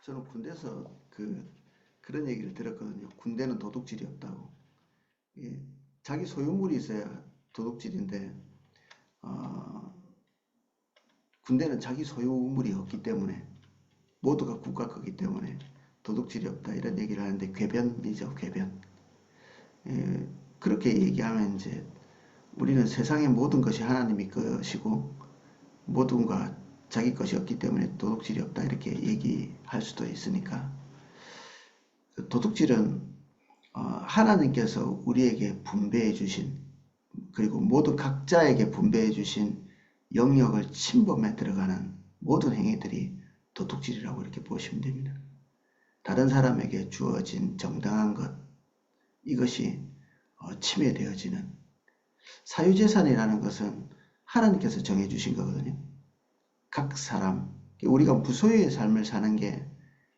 저는 군대에서 그런 얘기를 들었거든요. 군대는 도둑질이 없다고. 예, 자기 소유물이 있어야 도둑질인데, 어, 군대는 자기 소유물이 없기 때문에, 모두가 국가 거기 때문에 도둑질이 없다. 이런 얘기를 하는데, 궤변이죠, 궤변. 예, 그렇게 얘기하면 이제 우리는 세상의 모든 것이 하나님이 것이고, 모든가 자기 것이 없기 때문에 도둑질이 없다. 이렇게 얘기할 수도 있으니까, 도둑질은 하나님께서 우리에게 분배해 주신, 그리고 모두 각자에게 분배해 주신 영역을 침범해 들어가는 모든 행위들이 도둑질이라고 이렇게 보시면 됩니다. 다른 사람에게 주어진 정당한 것, 이것이 침해되어지는, 사유재산이라는 것은 하나님께서 정해주신 거거든요. 각 사람, 우리가 무소유의 삶을 사는 게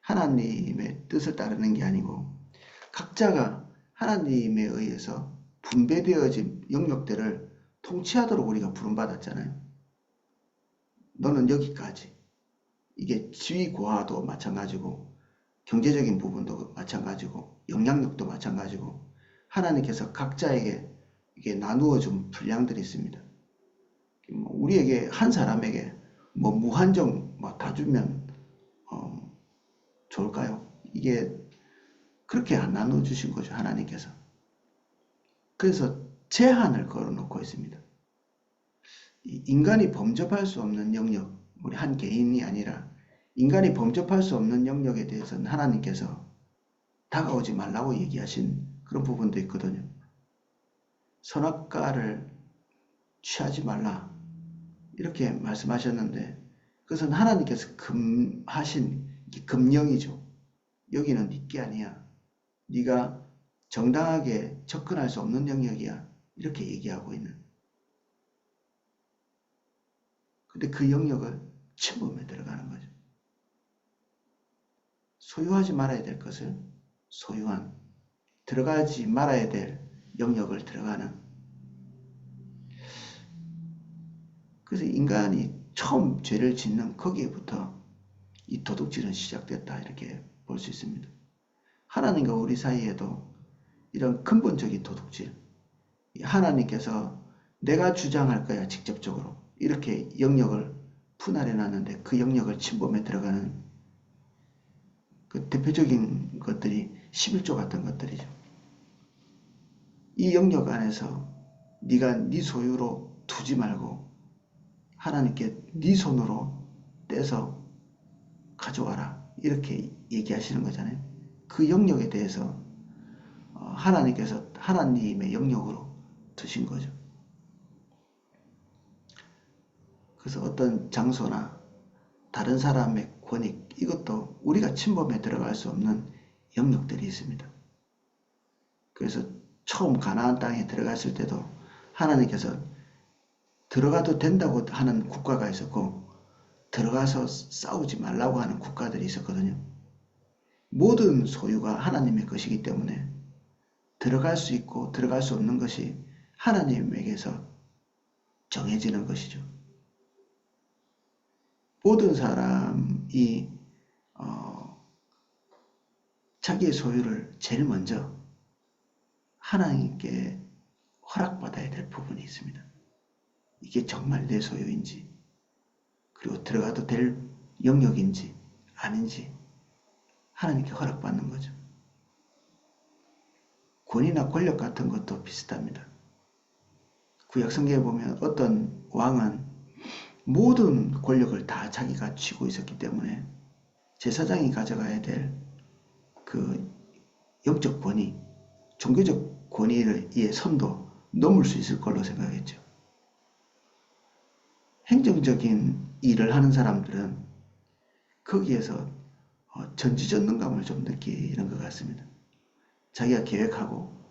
하나님의 뜻을 따르는 게 아니고, 각자가 하나님에 의해서 분배되어진 영역들을 통치하도록 우리가 부름받았잖아요. 너는 여기까지. 이게 지위 고하도 마찬가지고, 경제적인 부분도 마찬가지고, 영향력도 마찬가지고, 하나님께서 각자에게 이게 나누어 준 분량들이 있습니다. 우리에게 한 사람에게 뭐 무한정 다 주면 좋을까요? 이게 그렇게 안 나눠 주신 거죠, 하나님께서. 그래서 제한을 걸어놓고 있습니다. 인간이 범접할 수 없는 영역, 우리 한 개인이 아니라 인간이 범접할 수 없는 영역에 대해서는 하나님께서 다가오지 말라고 얘기하신 그런 부분도 있거든요. 선악과를 취하지 말라 이렇게 말씀하셨는데, 그것은 하나님께서 금하신 금령이죠. 여기는 네 게 아니야. 네가 정당하게 접근할 수 없는 영역이야. 이렇게 얘기하고 있는. 근데 그 영역을 침범해 들어가는 거죠. 소유하지 말아야 될 것을 소유한, 들어가지 말아야 될 영역을 들어가는. 그래서 인간이 처음 죄를 짓는 거기에부터 이 도둑질은 시작됐다 이렇게 볼 수 있습니다. 하나님과 우리 사이에도 이런 근본적인 도둑질, 하나님께서 내가 주장할 거야 직접적으로 이렇게 영역을 분할해 놨는데, 그 영역을 침범해 들어가는 그 대표적인 것들이 11조 같은 것들이죠. 이 영역 안에서 네가 네 소유로 두지 말고 하나님께 네 손으로 떼서 가져와라 이렇게 얘기하시는 거잖아요. 그 영역에 대해서 하나님께서 하나님의 영역으로 두신 거죠. 그래서 어떤 장소나 다른 사람의 권익, 이것도 우리가 침범해 들어갈 수 없는 영역들이 있습니다. 그래서 처음 가나안 땅에 들어갔을 때도 하나님께서 들어가도 된다고 하는 국가가 있었고, 들어가서 싸우지 말라고 하는 국가들이 있었거든요. 모든 소유가 하나님의 것이기 때문에 들어갈 수 있고 들어갈 수 없는 것이 하나님에게서 정해지는 것이죠. 모든 사람이 자기의 소유를 제일 먼저 하나님께 허락받아야 될 부분이 있습니다. 이게 정말 내 소유인지, 그리고 들어가도 될 영역인지 아닌지 하나님께 허락받는 거죠. 권위나 권력 같은 것도 비슷합니다. 구약 성경에 보면 어떤 왕은 모든 권력을 다 자기가 쥐고 있었기 때문에 제사장이 가져가야 될 그 영적 권위, 종교적 권위의 선도 넘을 수 있을 걸로 생각했죠. 행정적인 일을 하는 사람들은 거기에서 전지전능감을 좀 느끼는 것 같습니다. 자기가 계획하고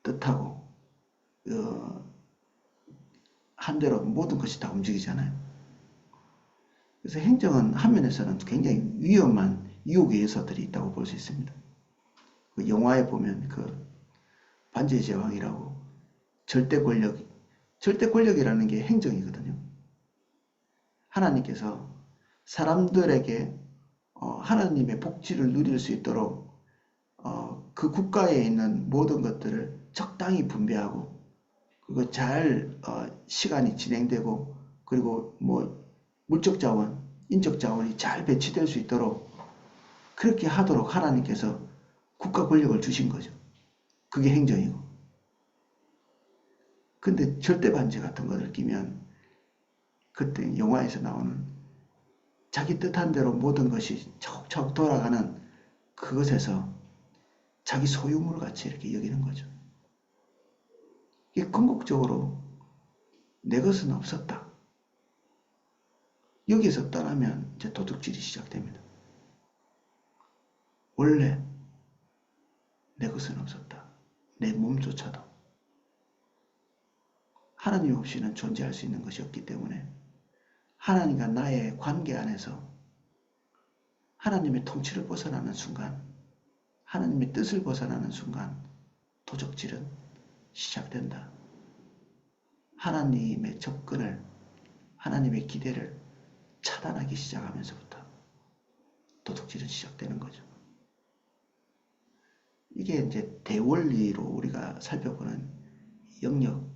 뜻하고 한 대로 모든 것이 다 움직이잖아요. 그래서 행정은 한 면에서는 굉장히 위험한 유혹의 요소들이 있다고 볼 수 있습니다. 그 영화에 보면 그 반지의 제왕이라고 절대 권력이라는 게 행정이거든요. 하나님께서 사람들에게 하나님의 복지를 누릴 수 있도록 그 국가에 있는 모든 것들을 적당히 분배하고 그리고 잘 시간이 진행되고 그리고 뭐 물적 자원, 인적 자원이 잘 배치될 수 있도록 그렇게 하도록 하나님께서 국가 권력을 주신 거죠. 그게 행정이고. 근데 절대 반제 같은 것을 끼면 그때 영화에서 나오는 자기 뜻한 대로 모든 것이 차곡차곡 돌아가는 그것에서 자기 소유물 같이 이렇게 여기는 거죠. 이게 궁극적으로 내 것은 없었다. 여기서 떠나면 이제 도둑질이 시작됩니다. 원래 내 것은 없었다. 내 몸조차도 하나님 없이는 존재할 수 있는 것이 없기 때문에 하나님과 나의 관계 안에서 하나님의 통치를 벗어나는 순간, 하나님의 뜻을 벗어나는 순간 도적질은 시작된다. 하나님의 접근을, 하나님의 기대를 차단하기 시작하면서부터 도둑질은 시작되는 거죠. 이게 이제 대원리로 우리가 살펴보는 영역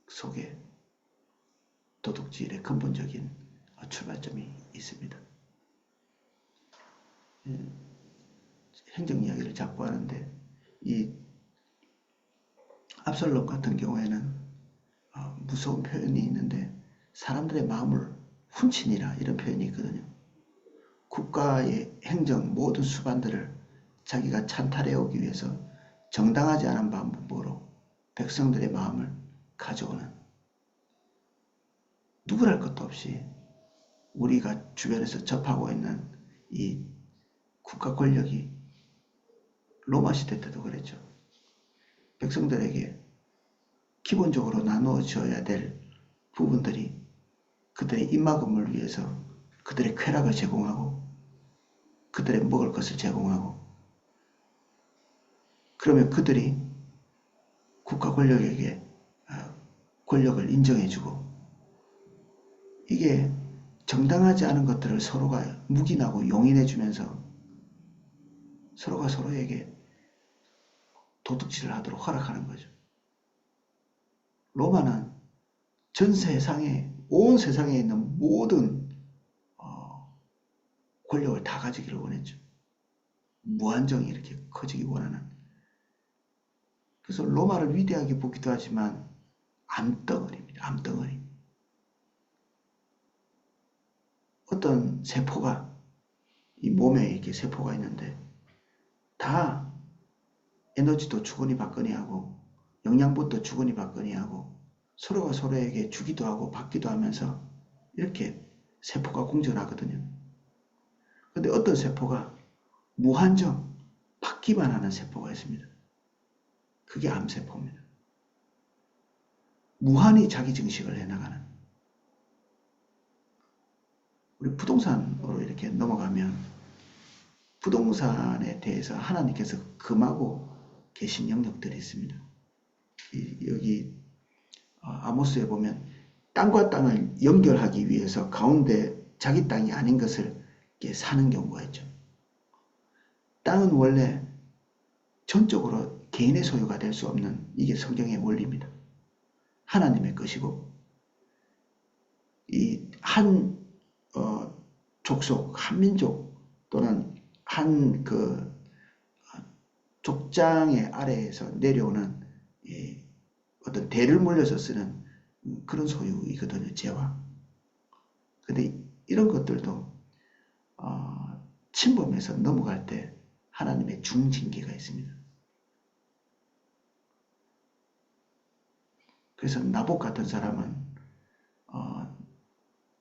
속에 도둑질의 근본적인 출발점이 있습니다. 행정 이야기를 자꾸 하는데 이 압살롬 같은 경우에는 무서운 표현이 있는데 사람들의 마음을 훔치니라 이런 표현이 있거든요. 국가의 행정 모든 수반들을 자기가 찬탈해 오기 위해서 정당하지 않은 방법으로 백성들의 마음을 가져오는 누구랄 것도 없이 우리가 주변에서 접하고 있는 이 국가 권력이 로마 시대 때도 그랬죠. 백성들에게 기본적으로 나누어져야 될 부분들이 그들의 입막음을 위해서 그들의 쾌락을 제공하고 그들의 먹을 것을 제공하고 그러면 그들이 국가 권력에게 권력을 인정해주고 이게 정당하지 않은 것들을 서로가 묵인하고 용인해주면서 서로가 서로에게 도둑질을 하도록 허락하는 거죠. 로마는 전 세상에 온 세상에 있는 모든 권력을 다 가지기를 원했죠. 무한정이 이렇게 커지기 원하는. 그래서 로마를 위대하게 보기도 하지만 암덩어리입니다. 암덩어리. 어떤 세포가 이 몸에 이렇게 세포가 있는데 다 에너지도 주거니 받거니 하고 영양분도 주거니 받거니 하고 서로가 서로에게 주기도 하고 받기도 하면서 이렇게 세포가 공존하거든요. 근데 어떤 세포가 무한정 받기만 하는 세포가 있습니다. 그게 암세포입니다. 무한히 자기 증식을 해나가는. 우리 부동산으로 이렇게 넘어가면 부동산에 대해서 하나님께서 금하고 계신 영역들이 있습니다. 여기 아모스에 보면 땅과 땅을 연결하기 위해서 가운데 자기 땅이 아닌 것을 이렇게 사는 경우가 있죠. 땅은 원래 전적으로 개인의 소유가 될 수 없는 이게 성경의 원리입니다. 하나님의 것이고 이 한 족속, 한 민족 또는 한 그 족장의 아래에서 내려오는 어떤 대를 물려서 쓰는 그런 소유이거든요. 재화. 근데 이런 것들도 침범해서 넘어갈 때 하나님의 중징계가 있습니다. 그래서 나봇 같은 사람은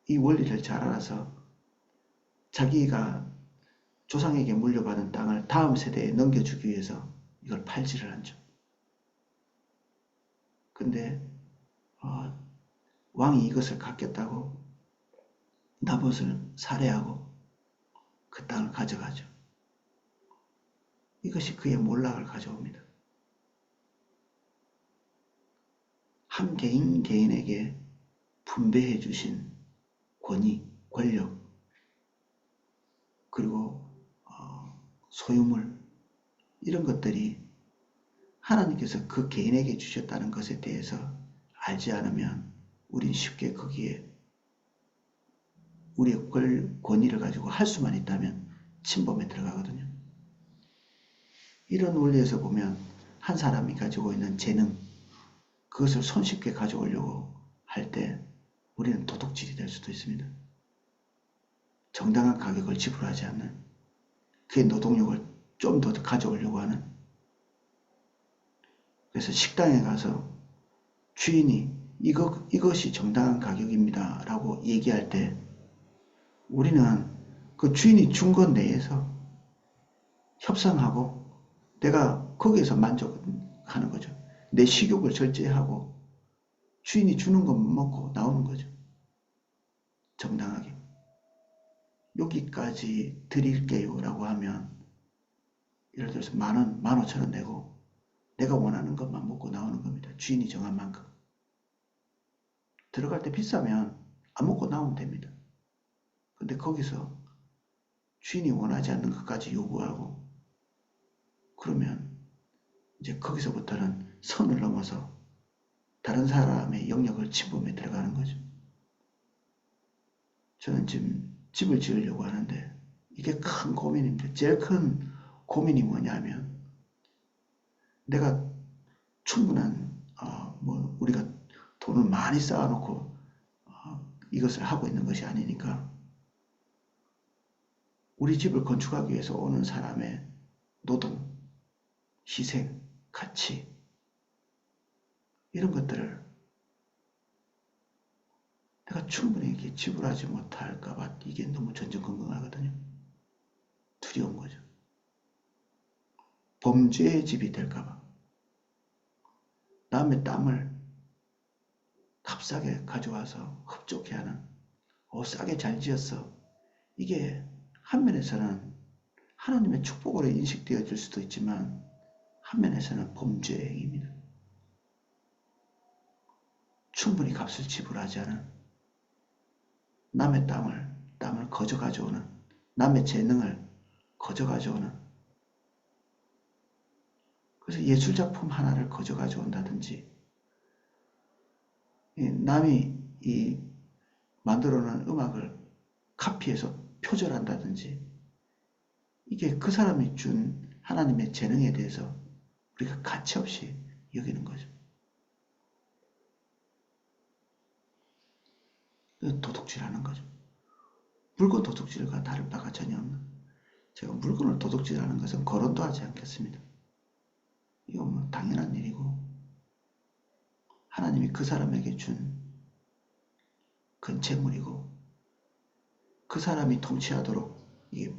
이 원리를 잘 알아서 자기가 조상에게 물려받은 땅을 다음 세대에 넘겨주기 위해서 이걸 팔지를 않죠. 근데 왕이 이것을 갖겠다고 나봇을 살해하고 그 땅을 가져가죠. 이것이 그의 몰락을 가져옵니다. 한 개인 개인에게 분배해 주신 권위, 권력, 그리고 소유물, 이런 것들이 하나님께서 그 개인에게 주셨다는 것에 대해서 알지 않으면 우린 쉽게 거기에 우리의 권위를 가지고 할 수만 있다면 침범에 들어가거든요. 이런 원리에서 보면 한 사람이 가지고 있는 재능, 그것을 손쉽게 가져오려고 할 때 우리는 도둑질이 될 수도 있습니다. 정당한 가격을 지불하지 않는, 그의 노동력을 좀 더 가져오려고 하는. 그래서 식당에 가서 주인이 이것이 정당한 가격입니다 라고 얘기할 때 우리는 그 주인이 준 것 내에서 협상하고 내가 거기에서 만족하는 거죠. 내 식욕을 절제하고 주인이 주는 것만 먹고 나오는 거죠. 정당하게. 여기까지 드릴게요 라고 하면 예를 들어서 10,000원, 15,000원 내고 내가 원하는 것만 먹고 나오는 겁니다. 주인이 정한 만큼. 들어갈 때 비싸면 안 먹고 나오면 됩니다. 근데 거기서 주인이 원하지 않는 것까지 요구하고 그러면 이제 거기서부터는 선을 넘어서 다른 사람의 영역을 침범해 들어가는 거죠. 저는 지금 집을 지으려고 하는데 이게 큰 고민입니다. 제일 큰 고민이 뭐냐면 내가 충분한 우리가 돈을 많이 쌓아놓고 이것을 하고 있는 것이 아니니까 우리 집을 건축하기 위해서 오는 사람의 노동, 희생, 가치 이런 것들을 내가 충분히 이렇게 지불하지 못할까봐 이게 너무 전전긍긍하거든요. 두려운 거죠. 범죄의 집이 될까봐. 남의 땅을 값싸게 가져와서 흡족해 하는, 싸게 잘 지었어. 이게 한면에서는 하나님의 축복으로 인식되어질 수도 있지만 한면에서는 범죄의 행위입니다. 충분히 값을 지불하지 않은, 남의 땅을 거저 가져오는, 남의 재능을 거저 가져오는, 그래서 예술작품 하나를 거저 가져온다든지 남이 만들어놓은 음악을 카피해서 표절한다든지 이게 그 사람이 준 하나님의 재능에 대해서 우리가 가치없이 여기는 거죠. 도둑질하는 거죠. 물건 도둑질과 다를 바가 전혀 없는. 제가 물건을 도둑질하는 것은 거론도 하지 않겠습니다. 이건 뭐 당연한 일이고 하나님이 그 사람에게 준 건체물이고 그 사람이 통치하도록 이게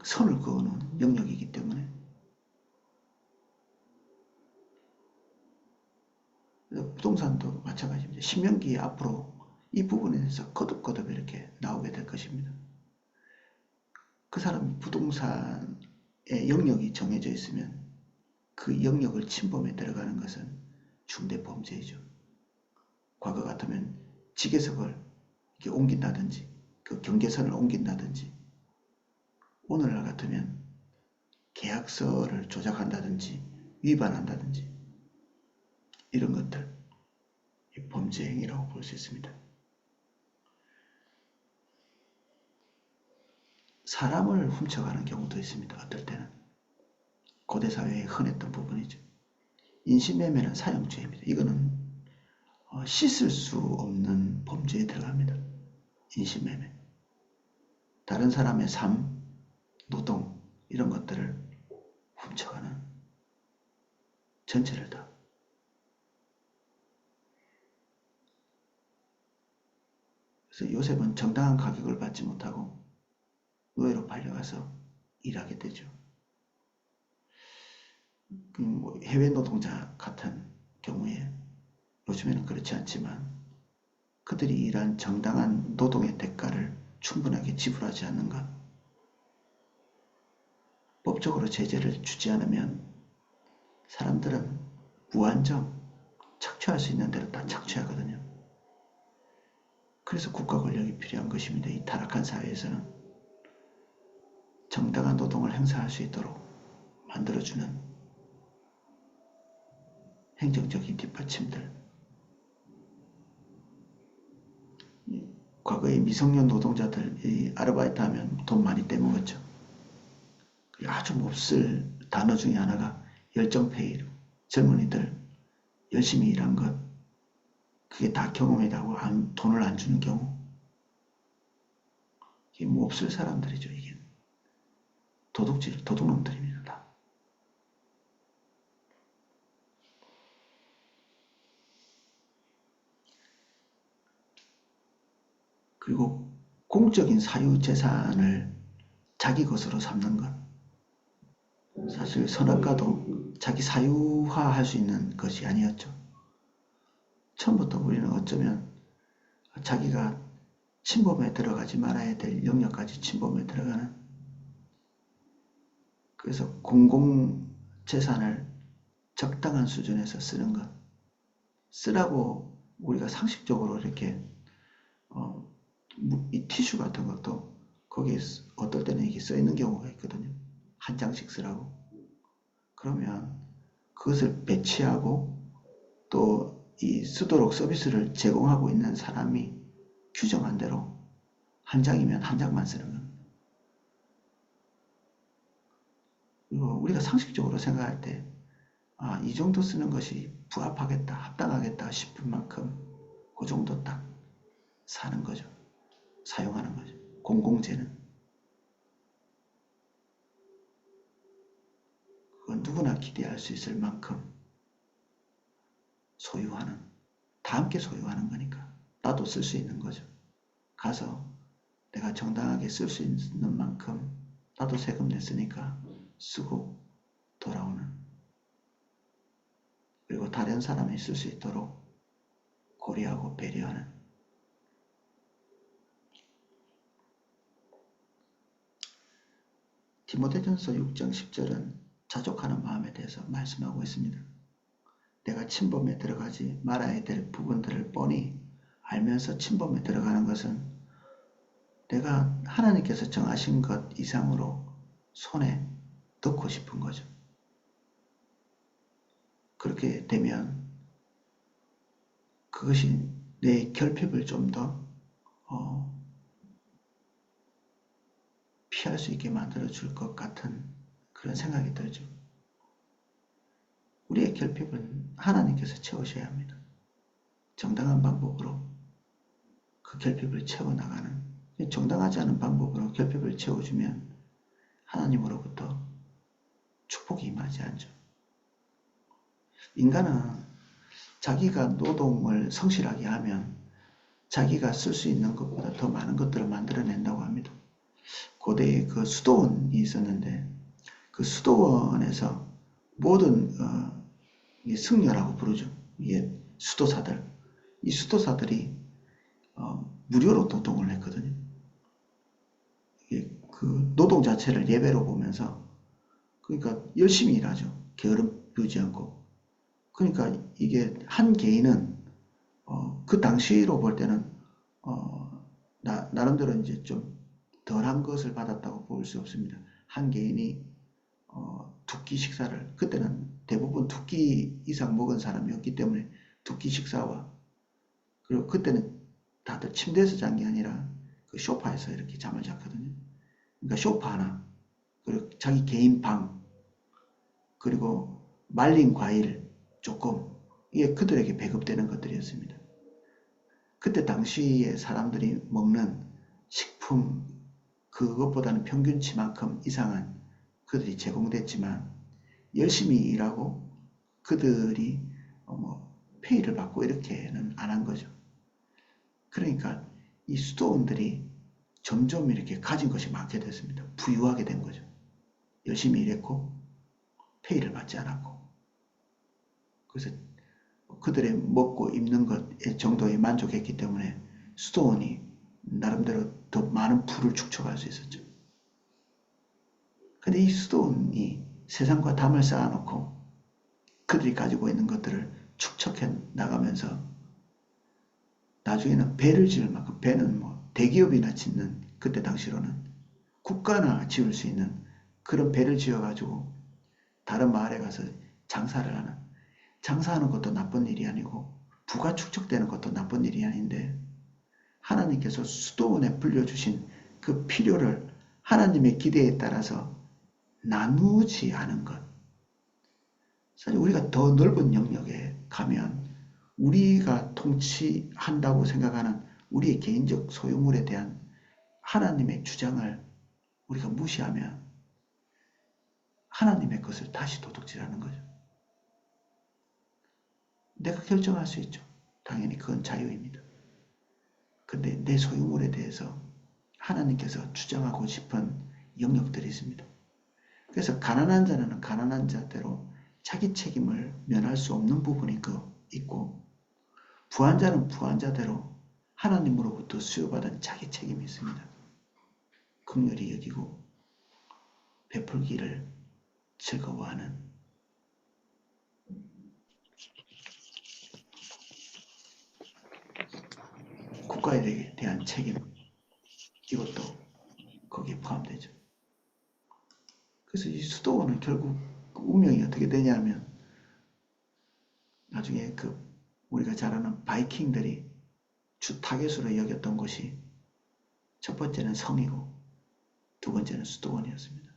선을 그어놓은 영역이기 때문에 부동산도 마찬가지입니다. 신명기 앞으로 이 부분에 대해서 거듭거듭 이렇게 나오게 될 것입니다. 그 사람 부동산의 영역이 정해져 있으면 그 영역을 침범해 들어가는 것은 중대 범죄이죠. 과거 같으면 지게석을 이렇게 옮긴다든지 그 경계선을 옮긴다든지 오늘날 같으면 계약서를 조작한다든지 위반한다든지 이런 것들 범죄 행위라고 볼 수 있습니다. 사람을 훔쳐가는 경우도 있습니다. 어떨 때는 고대사회에 흔했던 부분이죠. 인신매매는 사형죄입니다. 이거는 씻을 수 없는 범죄에 들어갑니다. 인신매매. 다른 사람의 삶, 노동 이런 것들을 훔쳐가는 전체를 다. 그래서 요셉은 정당한 가격을 받지 못하고 노예로 팔려가서 일하게 되죠. 해외 노동자 같은 경우에 요즘에는 그렇지 않지만 그들이 일한 정당한 노동의 대가를 충분하게 지불하지 않는가, 법적으로 제재를 주지 않으면 사람들은 무한정 착취할 수 있는 대로 다 착취하거든요. 그래서 국가 권력이 필요한 것입니다. 이 타락한 사회에서는 정당한 노동을 행사할 수 있도록 만들어주는 행정적인 뒷받침들. 과거에 미성년 노동자들이 아르바이트 하면 돈 많이 떼먹었죠. 아주 몹쓸 단어 중에 하나가 열정페이. 젊은이들 열심히 일한 것, 그게 다 경험이라고 돈을 안 주는 경우. 이게 몹쓸 사람들이죠. 이게 도둑놈들입니다. 다. 그리고 공적인 사유재산을 자기 것으로 삼는 것. 사실 선악과도 자기 사유화할 수 있는 것이 아니었죠. 처음부터 우리는 어쩌면 자기가 침범에 들어가지 말아야 될 영역까지 침범에 들어가는, 그래서 공공재산을 적당한 수준에서 쓰는 것, 쓰라고 우리가 상식적으로 이렇게 이 티슈 같은 것도 거기에 어떨 때는 이게 써 있는 경우가 있거든요. 한 장씩 쓰라고. 그러면 그것을 배치하고 또 이 쓰도록 서비스를 제공하고 있는 사람이 규정한 대로 한 장이면 한 장만 쓰는 겁니다. 그리고 우리가 상식적으로 생각할 때 이 정도 쓰는 것이 부합하겠다, 합당하겠다 싶은 만큼 그 정도 딱 사는 거죠. 사용하는 거죠. 공공재는. 그건 누구나 기대할 수 있을 만큼 소유하는, 다 함께 소유하는 거니까 나도 쓸 수 있는 거죠. 가서 내가 정당하게 쓸 수 있는 만큼 나도 세금 냈으니까 쓰고 돌아오는, 그리고 다른 사람이 쓸 수 있도록 고려하고 배려하는. 디모데전서 6장 10절은 자족하는 마음에 대해서 말씀하고 있습니다. 내가 침범에 들어가지 말아야 될 부분들을 뻔히 알면서 침범에 들어가는 것은 내가 하나님께서 정하신 것 이상으로 손에 넣고 싶은 거죠. 그렇게 되면 그것이 내 결핍을 좀 더 피할 수 있게 만들어 줄 것 같은 그런 생각이 들죠. 우리의 결핍은 하나님께서 채우셔야 합니다. 정당한 방법으로 그 결핍을 채워나가는, 정당하지 않은 방법으로 결핍을 채워주면 하나님으로부터 축복이 임하지 않죠. 인간은 자기가 노동을 성실하게 하면 자기가 쓸 수 있는 것보다 더 많은 것들을 만들어낸다고 합니다. 고대에 그 수도원이 있었는데 그 수도원에서 모든 승려라고 부르죠. 이게 수도사들. 이 수도사들이 무료로 노동을 했거든요. 그 노동 자체를 예배로 보면서, 그러니까 열심히 일하죠. 게으름 피우지 않고. 그러니까 이게 한 개인은 그 당시로 볼 때는 나름대로 이제 좀 덜한 것을 받았다고 볼 수 없습니다. 한 개인이 두 끼 식사를, 그때는 대부분 두 끼 이상 먹은 사람이었기 때문에 두 끼 식사와, 그리고 그때는 다들 침대에서 잔 게 아니라 그 소파에서 이렇게 잠을 잤거든요. 그러니까 소파 하나, 그리고 자기 개인 방, 그리고 말린 과일 조금, 이게 그들에게 배급되는 것들이었습니다. 그때 당시에 사람들이 먹는 식품, 그것보다는 평균치만큼 이상은 그들이 제공됐지만 열심히 일하고 그들이 페이를 받고 이렇게는 안 한 거죠. 그러니까 이 수도원들이 점점 이렇게 가진 것이 많게 됐습니다. 부유하게 된 거죠. 열심히 일했고 페이를 받지 않았고. 그래서 그들의 먹고 입는 것 정도에 만족했기 때문에 수도원이 나름대로 더 많은 부를 축적할 수 있었죠. 근데 이 수도원이 세상과 담을 쌓아놓고 그들이 가지고 있는 것들을 축적해 나가면서 나중에는 배를 지을 만큼, 배는 뭐 대기업이나 짓는, 그때 당시로는 국가나 지을 수 있는 그런 배를 지어가지고 다른 마을에 가서 장사를 하는, 장사하는 것도 나쁜 일이 아니고 부가 축적되는 것도 나쁜 일이 아닌데 하나님께서 수도원에 불려주신 그 필요를 하나님의 기대에 따라서 나누지 않은 것. 사실 우리가 더 넓은 영역에 가면 우리가 통치한다고 생각하는 우리의 개인적 소유물에 대한 하나님의 주장을 우리가 무시하면 하나님의 것을 다시 도둑질하는 거죠. 내가 결정할 수 있죠. 당연히 그건 자유입니다. 근데 내 소유물에 대해서 하나님께서 주장하고 싶은 영역들이 있습니다. 그래서 가난한 자는 가난한 자대로 자기 책임을 면할 수 없는 부분이 있고, 부한 자는 부한 자대로 하나님으로부터 수여받은 자기 책임이 있습니다. 긍휼히 여기고 베풀기를 즐거워하는, 국가에 대한 책임, 이것도 거기에 포함되죠. 그래서 이 수도원은 결국 운명이 어떻게 되냐면 나중에 우리가 잘 아는 바이킹들이 주 타겟으로 여겼던 곳이 첫 번째는 성이고 두 번째는 수도원이었습니다.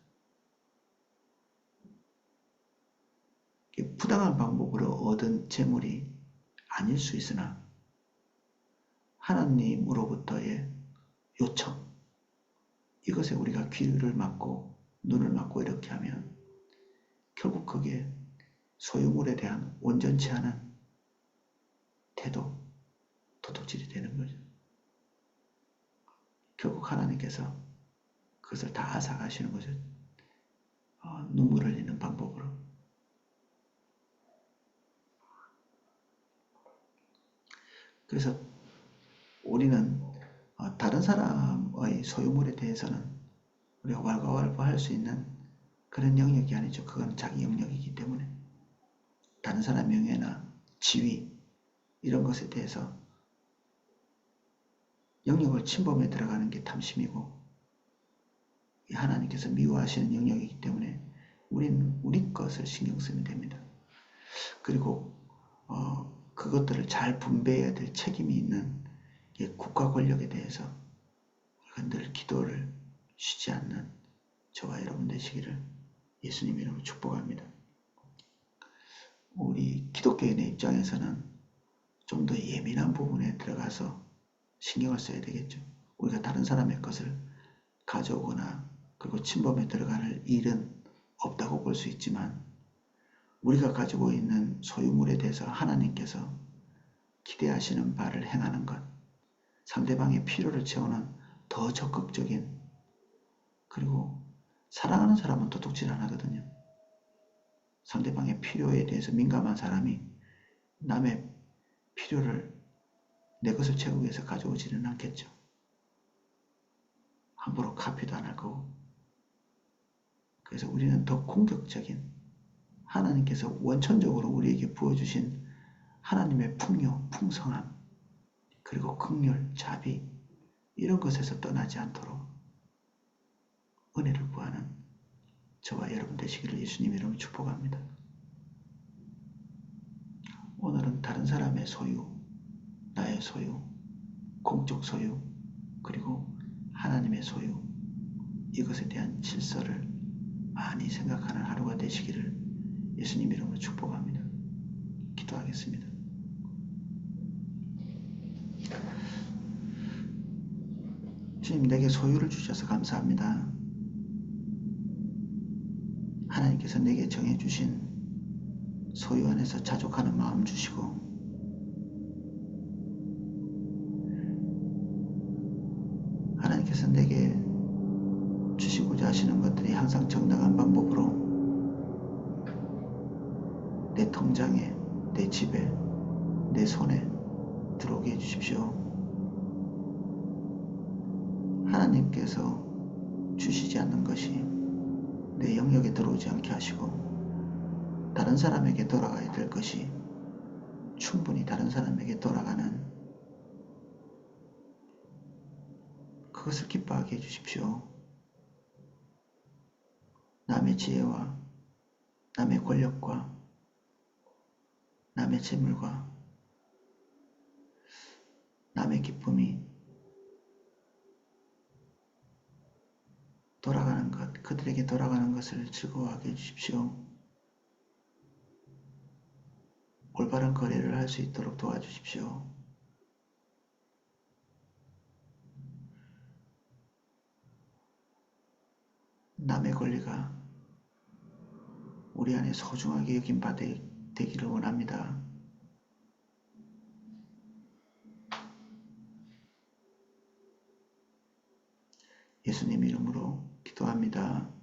부당한 방법으로 얻은 재물이 아닐 수 있으나 하나님으로부터의 요청, 이것에 우리가 귀를 막고 눈을 막고 이렇게 하면 결국 그게 소유물에 대한 온전치 않은 태도, 도둑질이 되는 거죠. 결국 하나님께서 그것을 다 앗아가시는 거죠. 눈물 흘리는 방법으로. 그래서 우리는 다른 사람의 소유물에 대해서는 우리가 왈가왈부할 수 있는 그런 영역이 아니죠. 그건 자기 영역이기 때문에 다른 사람 명예나 지위 이런 것에 대해서 영역을 침범해 들어가는 게 탐심이고 하나님께서 미워하시는 영역이기 때문에 우리는 우리 것을 신경 쓰면 됩니다. 그리고 그것들을 잘 분배해야 될 책임이 있는 국가 권력에 대해서 늘 기도를 쉬지 않는 저와 여러분 되시기를 예수님 이름으로 축복합니다. 우리 기독교인의 입장에서는 좀 더 예민한 부분에 들어가서 신경을 써야 되겠죠. 우리가 다른 사람의 것을 가져오거나 그리고 침범에 들어갈 일은 없다고 볼 수 있지만 우리가 가지고 있는 소유물에 대해서 하나님께서 기대하시는 바를 행하는 것, 상대방의 필요를 채우는 더 적극적인, 그리고 사랑하는 사람은 도둑질 안 하거든요. 상대방의 필요에 대해서 민감한 사람이 남의 필요를 내 것을 채우기 위해서 가져오지는 않겠죠. 함부로 카피도 안 할 거고. 그래서 우리는 더 공격적인, 하나님께서 원천적으로 우리에게 부어주신 하나님의 풍요, 풍성함, 그리고 긍휼, 자비 이런 것에서 떠나지 않도록 은혜를 구하는 저와 여러분 되시기를 예수님 이름으로 축복합니다. 오늘은 다른 사람의 소유, 나의 소유, 공적 소유, 그리고 하나님의 소유, 이것에 대한 질서를 많이 생각하는 하루가 되시기를 예수님 이름으로 축복합니다. 기도하겠습니다. 주님, 내게 소유를 주셔서 감사합니다. 하나님께서 내게 정해주신 소유 안에서 자족하는 마음 주시고 하나님께서 내게 주시고자 하시는 것들이 항상 정당한 방법으로 내 통장에, 내 집에, 내 손에 들어오게 해주십시오. 하나님께서 주시지 않는 것이 내 영역에 들어오지 않게 하시고 다른 사람에게 돌아가야 될 것이 충분히 다른 사람에게 돌아가는 그것을 기뻐하게 해주십시오. 남의 지혜와 남의 권력과 남의 재물과 남의 기쁨이 돌아가는 것, 그들에게 돌아가는 것을 즐거워하게 해주십시오. 올바른 거래를 할 수 있도록 도와주십시오. 남의 권리가 우리 안에 소중하게 여긴 바 되기를 원합니다. 예수님 이름으로 기도합니다.